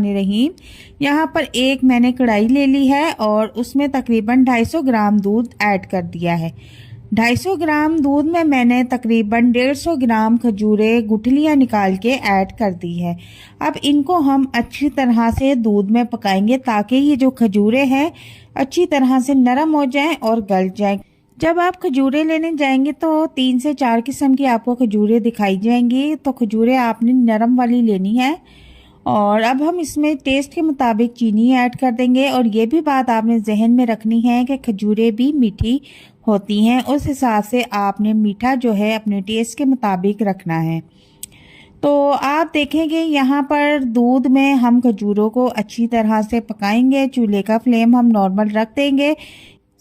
बिस्मिल्लाहिर्रहमानिर्रहीम। यहाँ पर एक मैंने कढ़ाई ले ली है और उसमें तकरीबन 250 ग्राम दूध ऐड कर दिया है। 250 ग्राम दूध में मैंने तकरीबन 150 ग्राम खजूरें गुठलियाँ निकाल के ऐड कर दी है। अब इनको हम अच्छी तरह से दूध में पकाएंगे ताकि ये जो खजूरें हैं अच्छी तरह से नरम हो जाएं और गल जाएं। जब आप खजूरें लेने जाएंगे तो 3 से 4 किस्म की आपको खजूरें दिखाई जाएंगी, तो खजूरें आपने नरम वाली लेनी है। और अब हम इसमें टेस्ट के मुताबिक चीनी ऐड कर देंगे। और ये भी बात आपने जहन में रखनी है कि खजूरें भी मीठी होती हैं, उस हिसाब से आपने मीठा जो है अपने टेस्ट के मुताबिक रखना है। तो आप देखेंगे यहाँ पर दूध में हम खजूरों को अच्छी तरह से पकाएंगे। चूल्हे का फ्लेम हम नॉर्मल रख देंगे।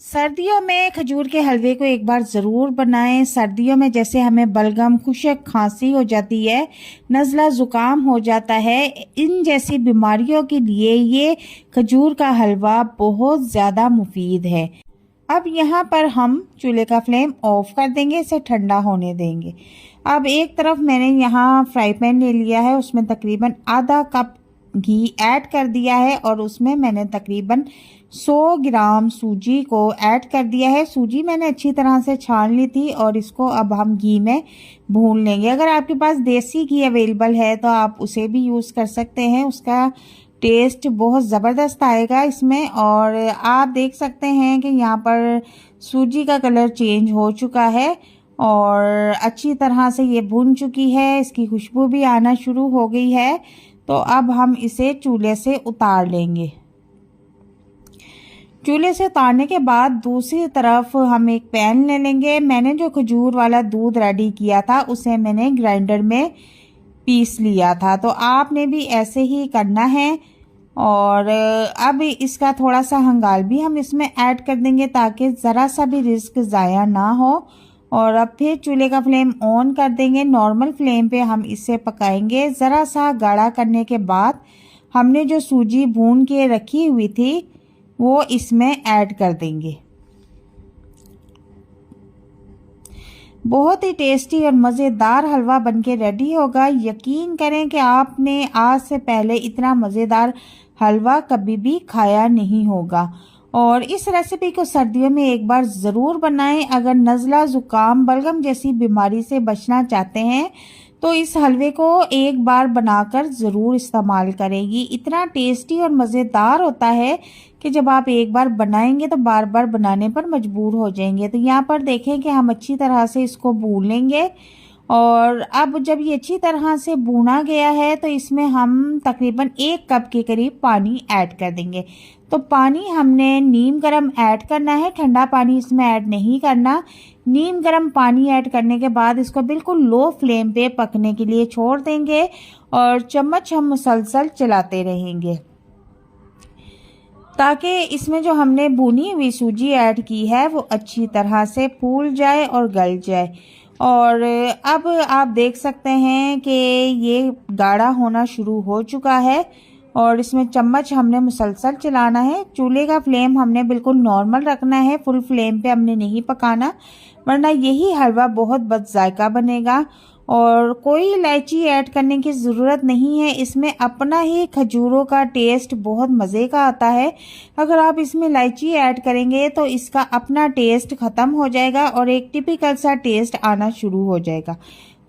सर्दियों में खजूर के हलवे को एक बार ज़रूर बनाएं। सर्दियों में जैसे हमें बलगम, खुशक, खांसी हो जाती है, नज़ला ज़ुकाम हो जाता है, इन जैसी बीमारियों के लिए ये खजूर का हलवा बहुत ज़्यादा मुफीद है। अब यहाँ पर हम चूल्हे का फ्लेम ऑफ कर देंगे, इसे ठंडा होने देंगे। अब एक तरफ मैंने यहाँ फ्राई पैन ले लिया है, उसमें तकरीबन आधा कप घी ऐड कर दिया है और उसमें मैंने तकरीबन 100 ग्राम सूजी को ऐड कर दिया है। सूजी मैंने अच्छी तरह से छान ली थी और इसको अब हम घी में भून लेंगे। अगर आपके पास देसी घी अवेलेबल है तो आप उसे भी यूज़ कर सकते हैं, उसका टेस्ट बहुत ज़बरदस्त आएगा इसमें। और आप देख सकते हैं कि यहाँ पर सूजी का कलर चेंज हो चुका है और अच्छी तरह से ये भून चुकी है, इसकी खुशबू भी आना शुरू हो गई है। तो अब हम इसे चूल्हे से उतार लेंगे। चूल्हे से उतारने के बाद दूसरी तरफ हम एक पैन ले लेंगे। मैंने जो खजूर वाला दूध रेडी किया था उसे मैंने ग्राइंडर में पीस लिया था, तो आपने भी ऐसे ही करना है। और अब इसका थोड़ा सा हंगाल भी हम इसमें ऐड कर देंगे ताकि ज़रा सा भी रिस्क ज़ाया ना हो। और अब फिर चूल्हे का फ्लेम ऑन कर देंगे। नॉर्मल फ्लेम पे हम इसे पकाएंगे। ज़रा सा गाढ़ा करने के बाद हमने जो सूजी भून के रखी हुई थी वो इसमें ऐड कर देंगे। बहुत ही टेस्टी और मज़ेदार हलवा बनके रेडी होगा। यकीन करें कि आपने आज से पहले इतना मज़ेदार हलवा कभी भी खाया नहीं होगा। और इस रेसिपी को सर्दियों में एक बार ज़रूर बनाएं। अगर नज़ला, ज़ुकाम, बलगम जैसी बीमारी से बचना चाहते हैं तो इस हलवे को एक बार बनाकर ज़रूर इस्तेमाल करेंगी। इतना टेस्टी और मज़ेदार होता है कि जब आप एक बार बनाएंगे तो बार बार बनाने पर मजबूर हो जाएंगे। तो यहाँ पर देखें कि हम अच्छी तरह से इसको भून लेंगे। और अब जब ये अच्छी तरह से भुना गया है तो इसमें हम तकरीबन 1 कप के करीब पानी ऐड कर देंगे। तो पानी हमने नीम गर्म ऐड करना है, ठंडा पानी इसमें ऐड नहीं करना। नीम गर्म पानी ऐड करने के बाद इसको बिल्कुल लो फ्लेम पे पकने के लिए छोड़ देंगे और चम्मच हम मुसलसल चलाते रहेंगे ताकि इसमें जो हमने भुनी हुई सूजी ऐड की है वो अच्छी तरह से फूल जाए और गल जाए। और अब आप देख सकते हैं कि ये गाढ़ा होना शुरू हो चुका है और इसमें चम्मच हमने मुसलसल चलाना है। चूल्हे का फ्लेम हमने बिल्कुल नॉर्मल रखना है, फुल फ्लेम पे हमने नहीं पकाना, वरना यही हलवा बहुत बदजायका बनेगा। और कोई इलायची ऐड करने की ज़रूरत नहीं है, इसमें अपना ही खजूरों का टेस्ट बहुत मज़े का आता है। अगर आप इसमें इलायची ऐड करेंगे तो इसका अपना टेस्ट ख़त्म हो जाएगा और एक टिपिकल सा टेस्ट आना शुरू हो जाएगा।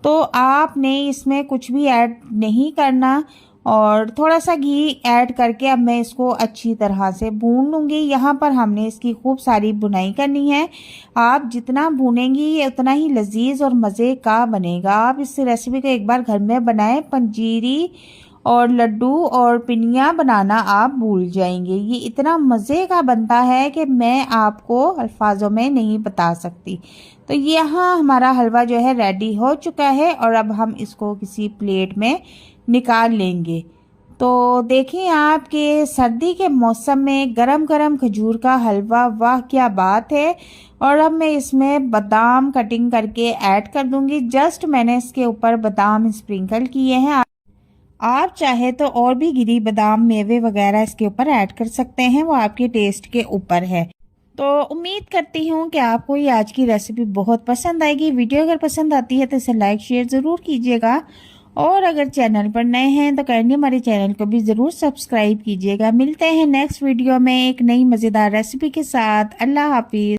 तो आपने इसमें कुछ भी ऐड नहीं करना और थोड़ा सा घी ऐड करके अब मैं इसको अच्छी तरह से भून लूँगी। यहाँ पर हमने इसकी खूब सारी भुनाई करनी है। आप जितना भूनेंगी ये उतना ही लजीज और मज़े का बनेगा। आप इस रेसिपी को एक बार घर में बनाएं। पंजीरी और लड्डू और पिनिया बनाना आप भूल जाएंगे। ये इतना मज़े का बनता है कि मैं आपको अल्फाजों में नहीं बता सकती। तो यहाँ हमारा हलवा जो है रेडी हो चुका है और अब हम इसको किसी प्लेट में निकाल लेंगे। तो देखिए आपके सर्दी के मौसम में गरम गरम खजूर का हलवा, वाह क्या बात है। और अब मैं इसमें बादाम कटिंग करके ऐड कर दूंगी। जस्ट मैंने इसके ऊपर बादाम स्प्रिंकल किए हैं। आप चाहे तो और भी गिरी बादाम, मेवे वगैरह इसके ऊपर ऐड कर सकते हैं, वो आपके टेस्ट के ऊपर है। तो उम्मीद करती हूँ कि आपको ये आज की रेसिपी बहुत पसंद आएगी। वीडियो अगर पसंद आती है तो इसे लाइक शेयर ज़रूर कीजिएगा और अगर चैनल पर नए हैं तो काइंडली हमारे चैनल को भी ज़रूर सब्सक्राइब कीजिएगा। मिलते हैं नेक्स्ट वीडियो में एक नई मज़ेदार रेसिपी के साथ। अल्लाह हाफिज़।